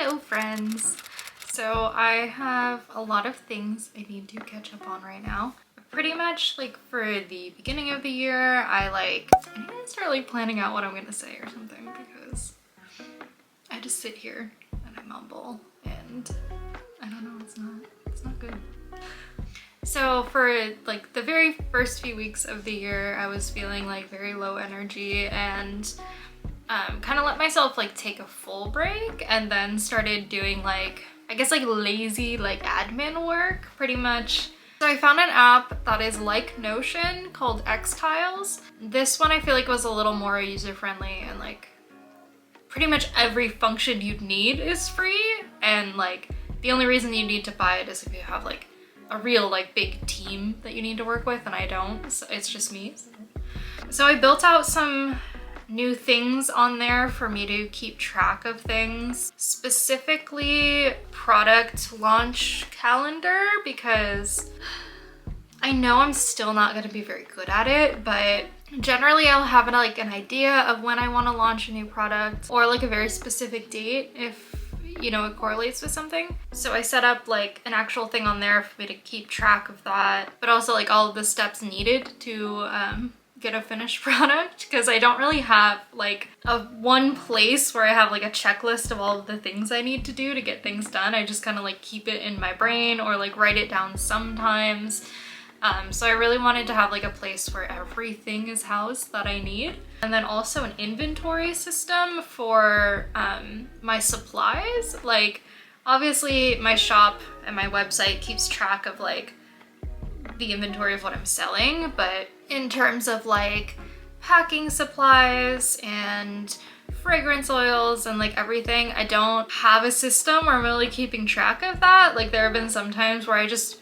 Hello friends! So I have a lot of things I need to catch up on right now. Pretty much like for the beginning of the year, I need to start like planning out what I'm gonna say or something, because I just sit here and I mumble and I don't know, it's not good. So for like the very first few weeks of the year, I was feeling like very low energy and kind of let myself like take a full break, and then started doing like, I guess like lazy like admin work pretty much. So I found an app that is like Notion called Xtiles. This one I feel like was a little more user-friendly, and like pretty much every function you'd need is free, and like the only reason you need to buy it is if you have like a real like big team that you need to work with, and I don't, so it's just me. So I built out some new things on there for me to keep track of things, specifically product launch calendar, because I know I'm still not going to be very good at it, but generally I'll have like an idea of when I want to launch a new product, or like a very specific date if you know it correlates with something. So I set up like an actual thing on there for me to keep track of that, but also like all of the steps needed to get a finished product, because I don't really have like a one place where I have like a checklist of all of the things I need to do to get things done. I just kind of like keep it in my brain or like write it down sometimes. So I really wanted to have like a place where everything is housed that I need. And then also an inventory system for my supplies. Like obviously my shop and my website keeps track of like the inventory of what I'm selling, but in terms of like packing supplies and fragrance oils and like everything, I don't have a system where I'm really keeping track of that. Like there have been some times where I just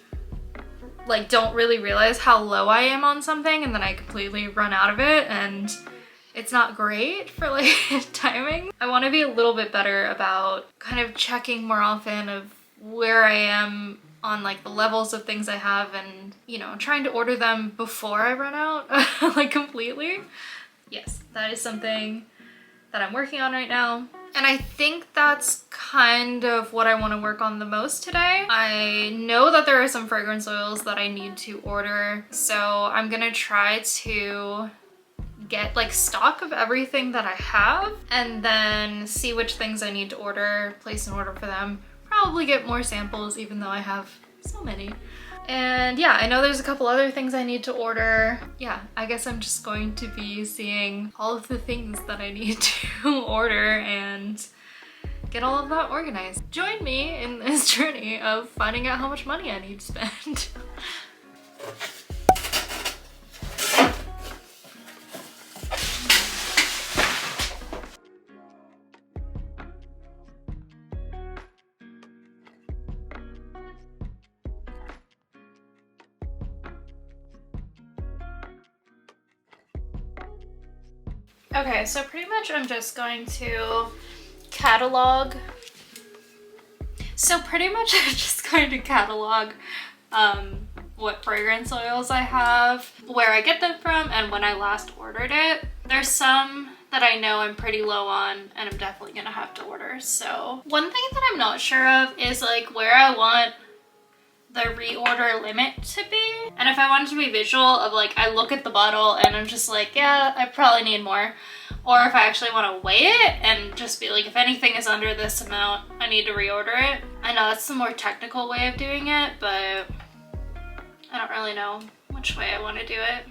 like don't really realize how low I am on something, and then I completely run out of it, and it's not great for like timing. I want to be a little bit better about kind of checking more often of where I am on like the levels of things I have, and you know, trying to order them before I run out like completely. Yes, that is something that I'm working on right now. And I think that's kind of what I want to work on the most today. I know that there are some fragrance oils that I need to order, so I'm gonna try to get like stock of everything that I have, and then see which things I need to order, place an order for them, probably get more samples even though I have so many. And yeah, I know there's a couple other things I need to order. Yeah, I guess I'm just going to be seeing all of the things that I need to order and get all of that organized. Join me in this journey of finding out how much money I need to spend. Okay, so pretty much I'm just going to catalog. What fragrance oils I have, where I get them from, and when I last ordered it. There's some that I know I'm pretty low on and I'm definitely gonna have to order. So one thing that I'm not sure of is like where I want the reorder limit to be. And if I want it to be visual of like, I look at the bottle and I'm just like, yeah, I probably need more. Or if I actually want to weigh it and just be like, if anything is under this amount, I need to reorder it. I know that's the more technical way of doing it, but I don't really know which way I want to do it.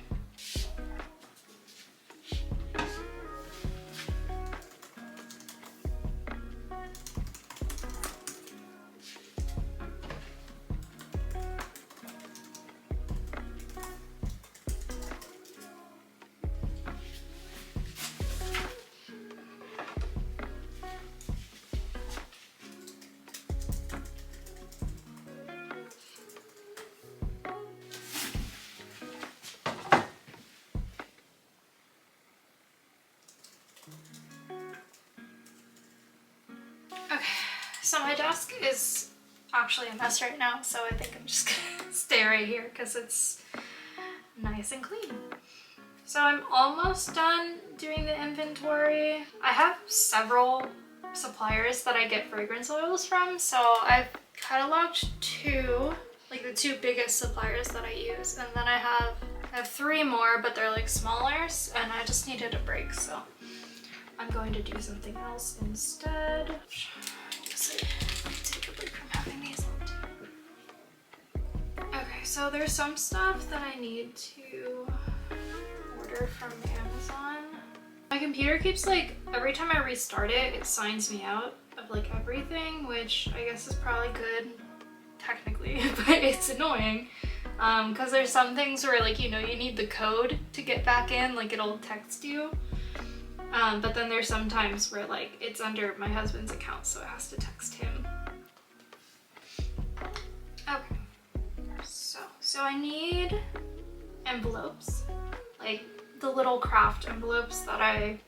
So my desk is actually a mess right now, so I think I'm just gonna stay right here because it's nice and clean. So I'm almost done doing the inventory. I have several suppliers that I get fragrance oils from. So I've cataloged 2, like the 2 biggest suppliers that I use, and then I have 3 more, but they're like smaller, and I just needed a break, so I'm going to do something else instead. I guess I take a break from having these on too. Okay, so there's some stuff that I need to order from Amazon. My computer keeps like, every time I restart it, it signs me out of like everything, which I guess is probably good technically, but it's annoying. Because there's some things where like, you know, you need the code to get back in, like it'll text you. But then there's some times where like it's under my husband's account, so it has to text him. Okay, so I need envelopes, like the little craft envelopes that I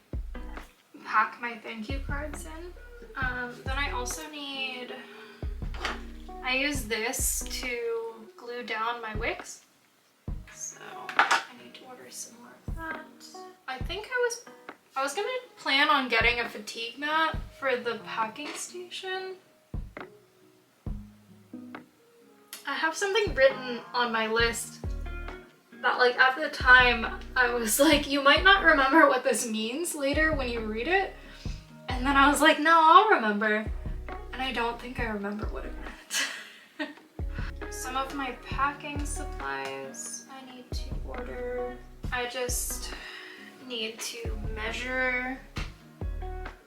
pack my thank you cards in. Then I also need, I use this to glue down my wicks, so I need to order some more of that. I think I was gonna plan on getting a fatigue mat for the packing station. I have something written on my list that like at the time I was like, you might not remember what this means later when you read it. And then I was like, no, I'll remember. And I don't think I remember what it meant. Some of my packing supplies I need to order. I just need to measure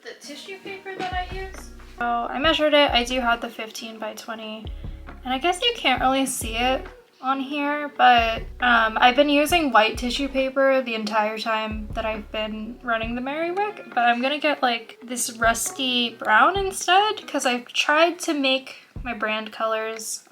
the tissue paper that I use. So I measured it. I do have the 15 by 20. And I guess you can't really see it on here, but I've been using white tissue paper the entire time that I've been running the Merry Wick, but I'm gonna get like this rusty brown instead, because I've tried to make my brand colors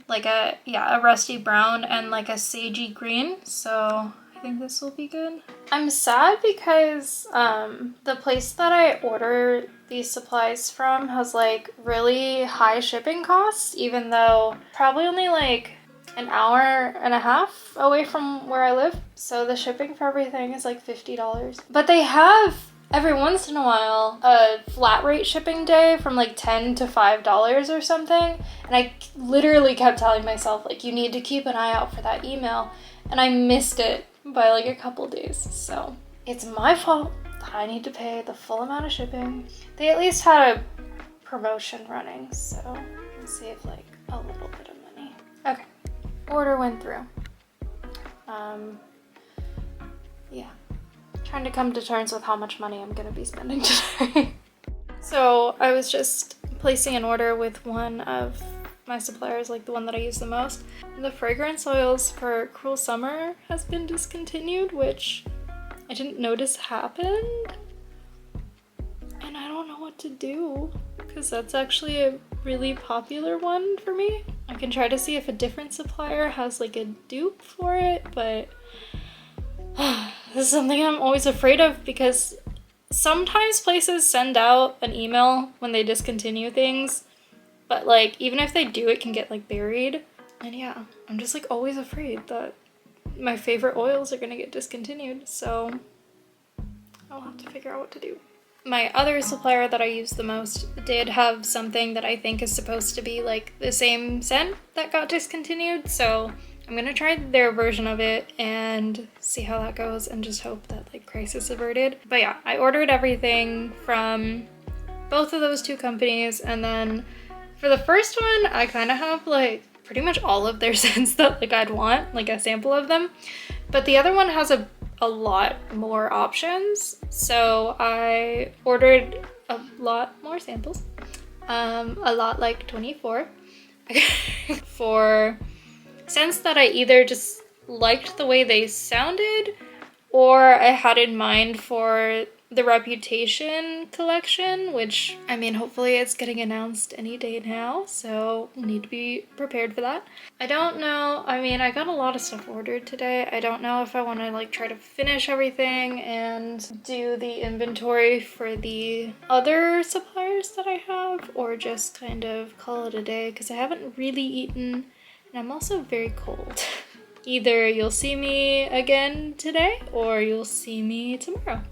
like a rusty brown and like a sagey green, so I think this will be good. I'm sad because the place that I order these supplies from has like really high shipping costs, even though probably only like an hour and a half away from where I live. So the shipping for everything is like $50. But they have every once in a while a flat rate shipping day from like $10 to $5 or something. And I literally kept telling myself like, you need to keep an eye out for that email. And I missed it by like a couple days. So it's my fault that I need to pay the full amount of shipping. They at least had a promotion running, so I'll save like a little bit of money. Okay. Order went through. Yeah. Trying to come to terms with how much money I'm gonna be spending today. So I was just placing an order with one of my suppliers, like the one that I use the most. The fragrance oils for Cruel Summer has been discontinued, which I didn't notice happened. And I don't know what to do, because that's actually a really popular one for me. I can try to see if a different supplier has like a dupe for it, but this is something I'm always afraid of, because sometimes places send out an email when they discontinue things, but like even if they do, it can get like buried. And yeah, I'm just like always afraid that my favorite oils are gonna get discontinued, so I'll have to figure out what to do. My other supplier that I use the most did have something that I think is supposed to be like the same scent that got discontinued, so I'm gonna try their version of it and see how that goes and just hope that like crisis averted. But yeah, I ordered everything from both of those 2 companies, and then for the first one, I kind of have like pretty much all of their scents that like I'd want, like a sample of them. But the other one has a lot more options, so I ordered a lot more samples, a lot like 24 for scents that I either just liked the way they sounded or I had in mind for the Reputation collection, which I mean hopefully it's getting announced any day now, so we'll need to be prepared for that. I don't know, I mean I got a lot of stuff ordered today. I don't know if I want to like try to finish everything and do the inventory for the other suppliers that I have, or just kind of call it a day, because I haven't really eaten and I'm also very cold. Either you'll see me again today or you'll see me tomorrow.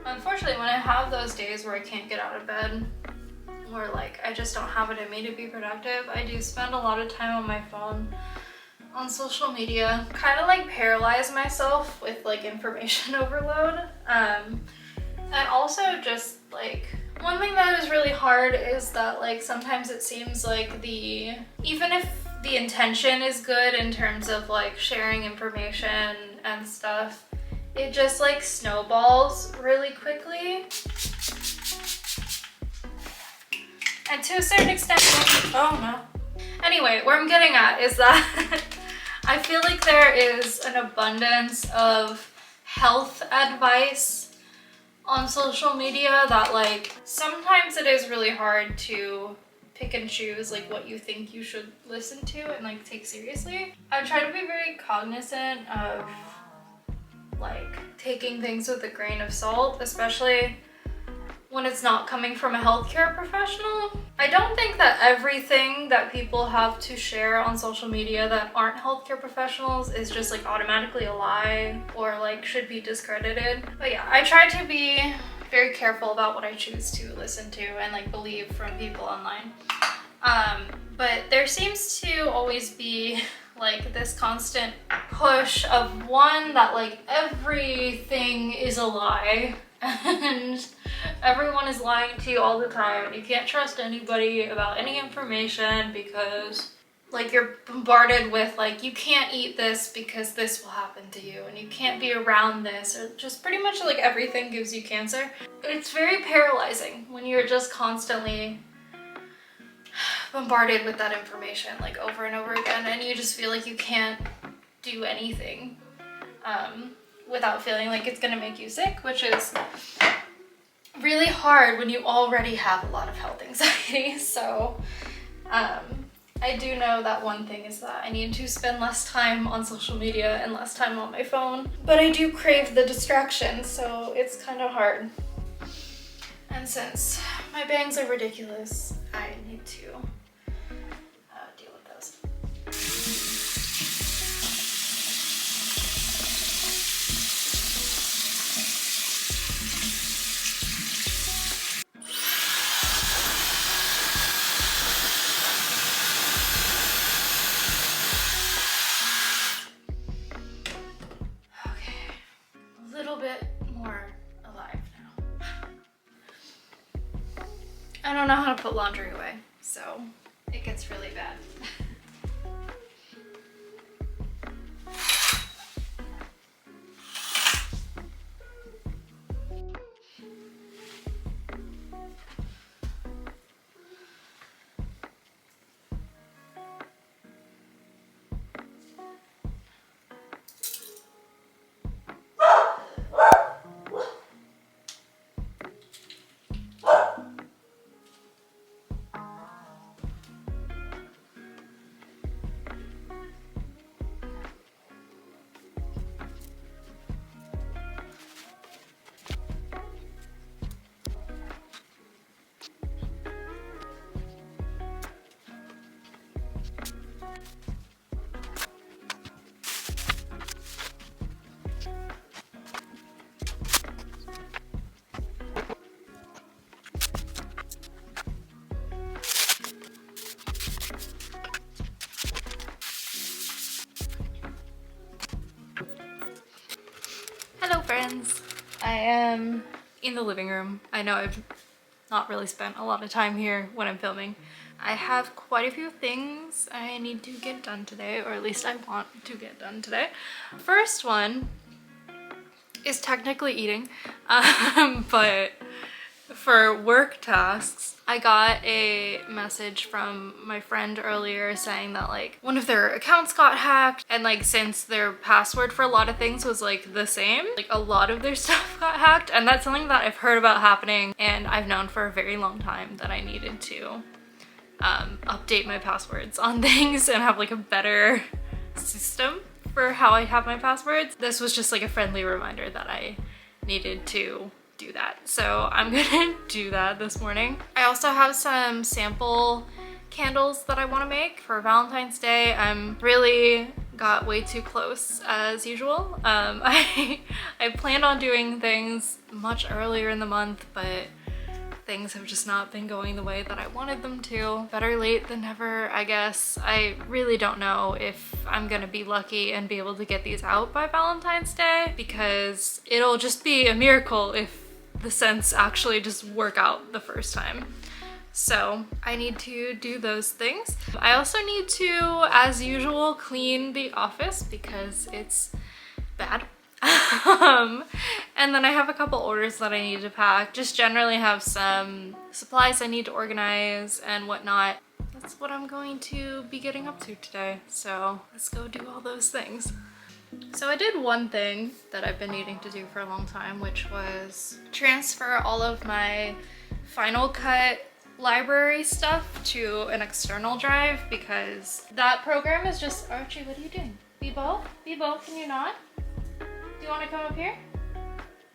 Unfortunately, when I have those days where I can't get out of bed, or like I just don't have it in me to be productive, I do spend a lot of time on my phone, on social media, kind of like paralyze myself with like information overload. And also just like, one thing that is really hard is that like sometimes it seems like even if the intention is good in terms of like sharing information and stuff, it just like snowballs really quickly. And to a certain extent, oh no. Anyway, where I'm getting at is that I feel like there is an abundance of health advice on social media that like sometimes it is really hard to pick and choose like what you think you should listen to and like take seriously. I try to be very cognizant of like taking things with a grain of salt, especially when it's not coming from a healthcare professional. I don't think that everything that people have to share on social media that aren't healthcare professionals is just like automatically a lie or like should be discredited. But yeah, I try to be very careful about what I choose to listen to and like believe from people online. But there seems to always be like this constant push of one that like everything is a lie and everyone is lying to you all the time. You can't trust anybody about any information because like you're bombarded with like, you can't eat this because this will happen to you and you can't be around this, or just pretty much like everything gives you cancer. It's very paralyzing when you're just constantly bombarded with that information like over and over again, and you just feel like you can't do anything without feeling like it's gonna make you sick, which is really hard when you already have a lot of health anxiety. So I do know that one thing is that I need to spend less time on social media and less time on my phone, but I do crave the distraction, so it's kind of hard. And since my bangs are ridiculous, I need to deal with those. I don't know how to put laundry away, so it gets really bad. Hello friends! I am in the living room. I know I've not really spent a lot of time here when I'm filming. I have quite a few things I need to get done today, or at least I want to get done today. First one is technically eating, but for work tasks, I got a message from my friend earlier saying that like one of their accounts got hacked, and like since their password for a lot of things was like the same, like a lot of their stuff got hacked, and that's something that I've heard about happening and I've known for a very long time that I needed to update my passwords on things and have like a better system for how I have my passwords. This was just like a friendly reminder that I needed to do that. So I'm gonna do that this morning. I also have some sample candles that I want to make for Valentine's Day. I'm really got way too close as usual. I planned on doing things much earlier in the month, but things have just not been going the way that I wanted them to. Better late than never, I guess. I really don't know if I'm gonna be lucky and be able to get these out by Valentine's Day, because it'll just be a miracle if the scents actually just work out the first time. So I need to do those things. I also need to, as usual, clean the office because it's bad. And then I have a couple orders that I need to pack. Just generally have some supplies I need to organize and whatnot. That's what I'm going to be getting up to today. So let's go do all those things. So I did one thing that I've been needing to do for a long time, which was transfer all of my Final Cut library stuff to an external drive, because that program is just... Archie, what are you doing? Bebo? Bebo, can you not? Do you want to come up here?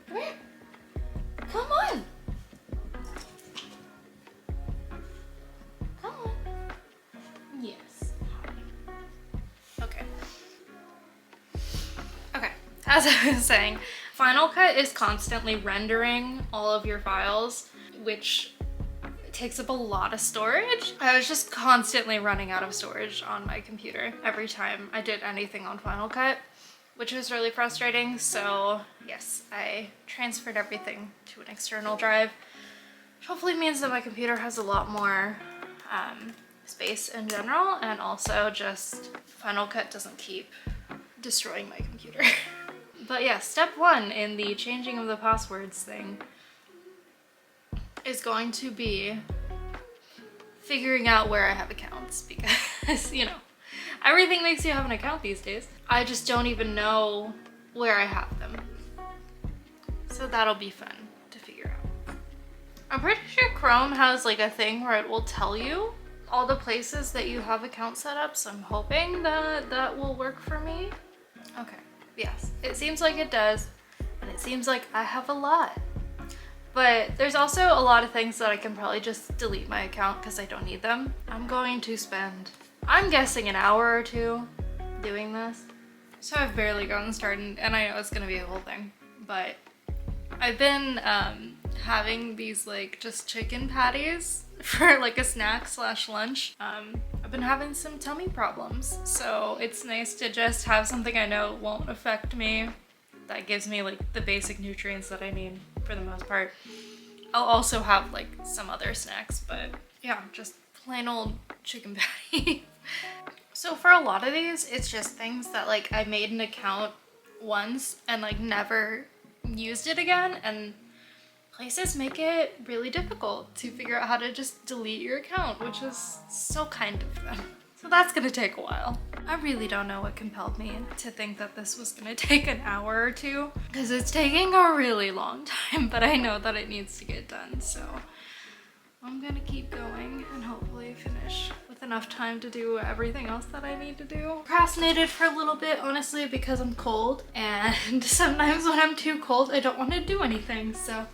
Come here. Come on. Come on. Yes. Okay. Okay, as I was saying, Final Cut is constantly rendering all of your files, which takes up a lot of storage. I was just constantly running out of storage on my computer every time I did anything on Final Cut, which was really frustrating. So yes, I transferred everything to an external drive, which hopefully means that my computer has a lot more space in general, and also just Final Cut doesn't keep destroying my computer. But yeah, step one in the changing of the passwords thing is going to be figuring out where I have accounts, because, you know, everything makes you have an account these days. I just don't even know where I have them. So that'll be fun to figure out. I'm pretty sure Chrome has like a thing where it will tell you all the places that you have accounts set up, so I'm hoping that that will work for me. Okay, yes, it seems like it does, and it seems like I have a lot. But there's also a lot of things that I can probably just delete my account because I don't need them. I'm going to spend, I'm guessing, an hour or two doing this. So I've barely gotten started, and I know it's gonna be a whole thing, but I've been having these like just chicken patties for like a snack / lunch. I've been having some tummy problems, so it's nice to just have something I know won't affect me, that gives me like the basic nutrients that I need for the most part. I'll also have like some other snacks, but yeah, just plain old chicken patty. So for a lot of these, it's just things that like I made an account once and like never used it again, and places make it really difficult to figure out how to just delete your account, which is so kind of them. So that's gonna take a while. I really don't know what compelled me to think that this was gonna take an hour or two, because it's taking a really long time, but I know that it needs to get done, so I'm gonna keep going and hopefully finish with enough time to do everything else that I need to do. Procrastinated for a little bit, honestly, because I'm cold, and sometimes when I'm too cold, I don't want to do anything, so.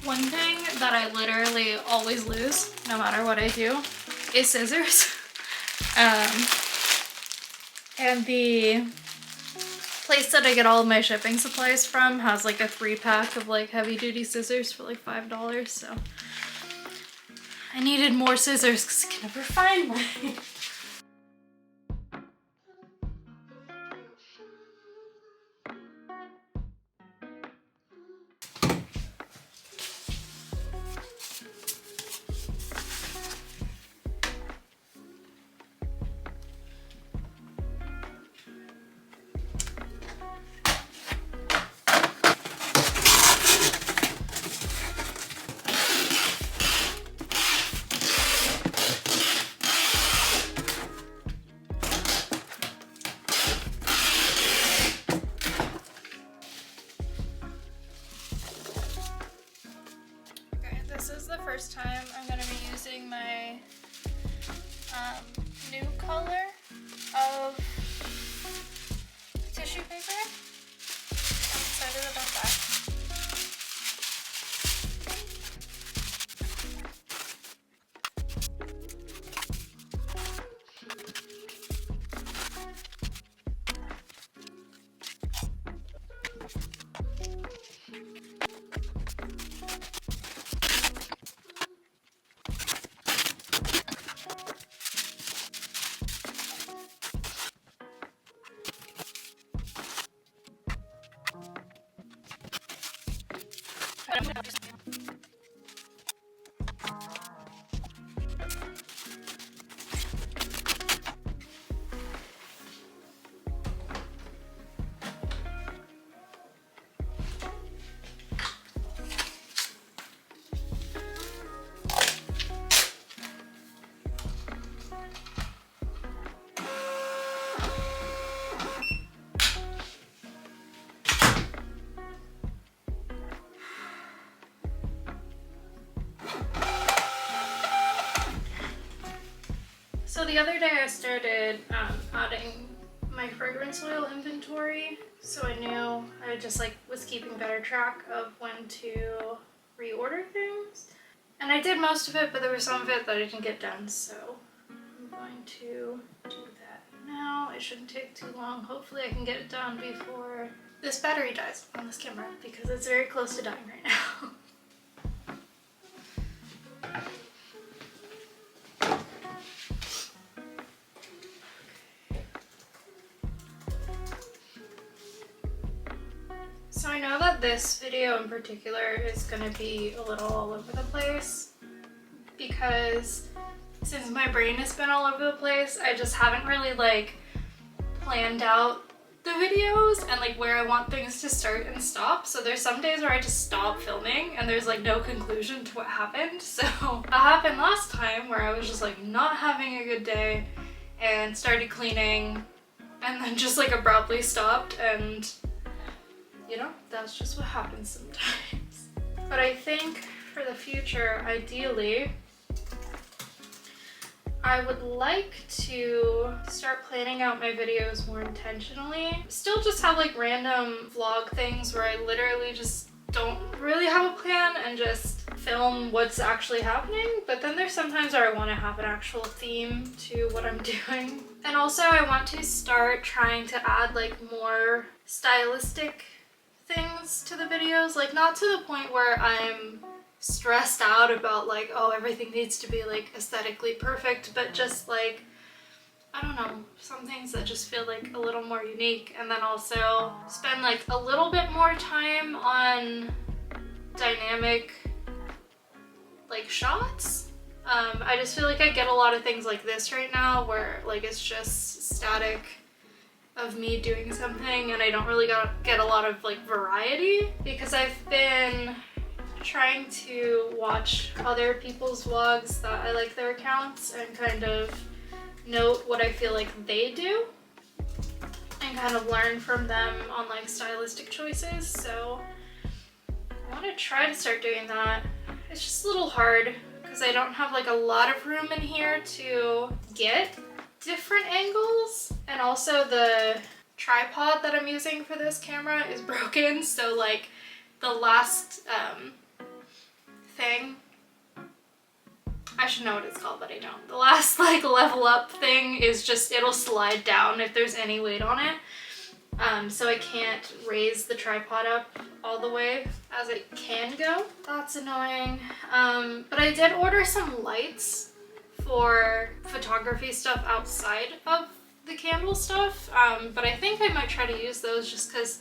One thing that I literally always lose, no matter what I do, is scissors. And the place that I get all of my shipping supplies from has like a 3-pack of like heavy duty scissors for like $5, so I needed more scissors because I can never find mine. First time I'm going to be using my new color of tissue paper. I'm excited about that. So the other day I started adding my fragrance oil inventory, so I knew I just like was keeping better track of when to reorder things. And I did most of it, but there was some of it that I didn't get done, so I'm going to do that now. It shouldn't take too long. Hopefully I can get it done before this battery dies on this camera, because it's very close to dying right now. So I know that this video in particular is going to be a little all over the place, because since my brain has been all over the place, I just haven't really like planned out the videos and like where I want things to start and stop. So there's some days where I just stop filming and there's like no conclusion to what happened. So that happened last time where I was just like not having a good day and started cleaning and then just like abruptly stopped, and you know, that's just what happens sometimes. But I think for the future, ideally, I would like to start planning out my videos more intentionally. Still just have like random vlog things where I literally just don't really have a plan and just film what's actually happening. But then there's sometimes where I want to have an actual theme to what I'm doing. And also I want to start trying to add like more stylistic things to the videos, like not to the point where I'm stressed out about like, oh, everything needs to be like aesthetically perfect, but just like, I don't know, some things that just feel like a little more unique, and then also spend like a little bit more time on dynamic like shots. I just feel like I get a lot of things like this right now where like it's just static of me doing something and I don't really get a lot of like variety, because I've been trying to watch other people's vlogs that I like their accounts and kind of note what I feel like they do and kind of learn from them on like stylistic choices. So I want to try to start doing that. It's just a little hard because I don't have like a lot of room in here to get different angles, and also the tripod that I'm using for this camera is broken, so like the last thing, I should know what it's called but I don't. The last like level up thing is just, it'll slide down if there's any weight on it, so I can't raise the tripod up all the way as it can go. That's annoying. But I did order some lights for photography stuff outside of the candle stuff, but I think I might try to use those just because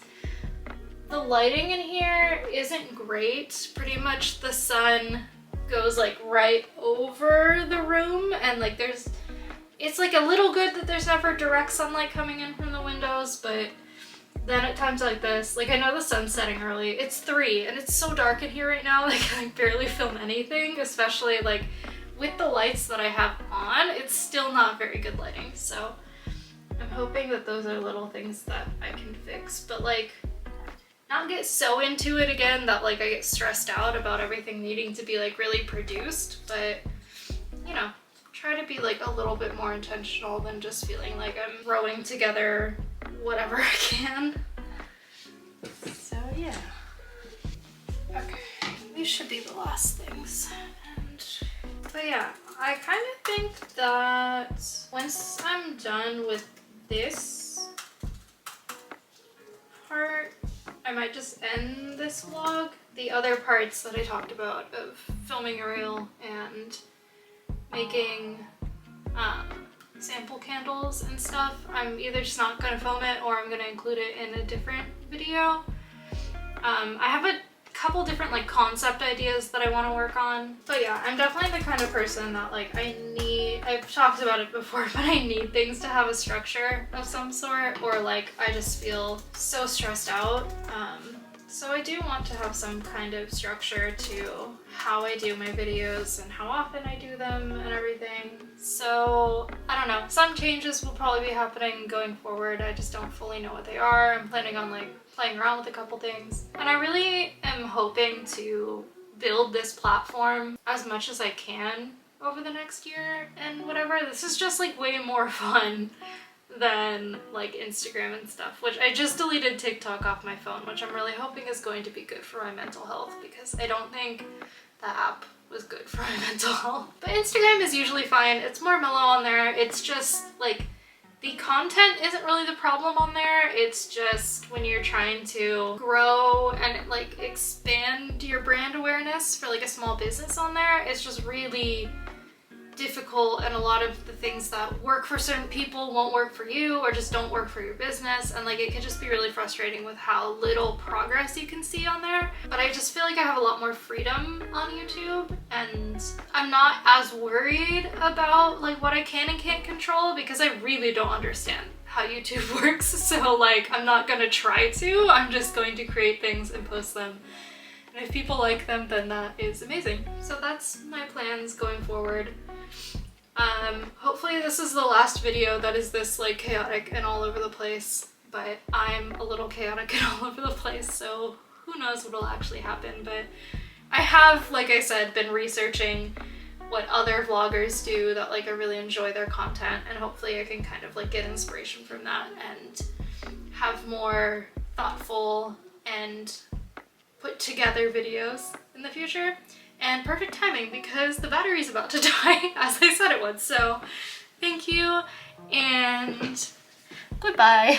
the lighting in here isn't great. Pretty much the sun goes like right over the room, and like it's like a little good that there's never direct sunlight coming in from the windows, but then at times like this, like I know the sun's setting early, it's 3 and it's so dark in here right now, like I can barely film anything, especially like with the lights that I have on, it's still not very good lighting. So I'm hoping that those are little things that I can fix, but like not get so into it again that like I get stressed out about everything needing to be like really produced, but you know, try to be like a little bit more intentional than just feeling like I'm throwing together whatever I can. So yeah. Okay, these should be the last things. But yeah, I kind of think that once I'm done with this part, I might just end this vlog. The other parts that I talked about of filming a reel and making sample candles and stuff, I'm either just not going to film it or I'm going to include it in a different video. I have a couple different like concept ideas that I want to work on, but yeah, I'm definitely the kind of person that like I've talked about it before, but I need things to have a structure of some sort, or like I just feel so stressed out. So I do want to have some kind of structure to how I do my videos and how often I do them and everything. So I don't know, some changes will probably be happening going forward. I just don't fully know what they are. I'm planning on like playing around with a couple things. And I really am hoping to build this platform as much as I can over the next year and whatever. This is just like way more fun than like Instagram and stuff, which I just deleted TikTok off my phone, which I'm really hoping is going to be good for my mental health because I don't think the app was good for my mental health. But Instagram is usually fine. It's more mellow on there. It's just like the content isn't really the problem on there. It's just when you're trying to grow and like expand your brand awareness for like a small business on there, it's just really difficult, and a lot of the things that work for certain people won't work for you or just don't work for your business, and like it can just be really frustrating with how little progress you can see on there. But I just feel like I have a lot more freedom on YouTube, and I'm not as worried about like what I can and can't control because I really don't understand how YouTube works. So like I'm not gonna try to, I'm just going to create things and post them. And if people like them, then that is amazing. So that's my plans going forward. Hopefully this is the last video that is this like chaotic and all over the place, but I'm a little chaotic and all over the place, so who knows what'll actually happen. But I have, like I said, been researching what other vloggers do that like I really enjoy their content, and hopefully I can kind of like get inspiration from that and have more thoughtful and put together videos in the future. And perfect timing because the battery's about to die, as I said it would. So thank you and goodbye.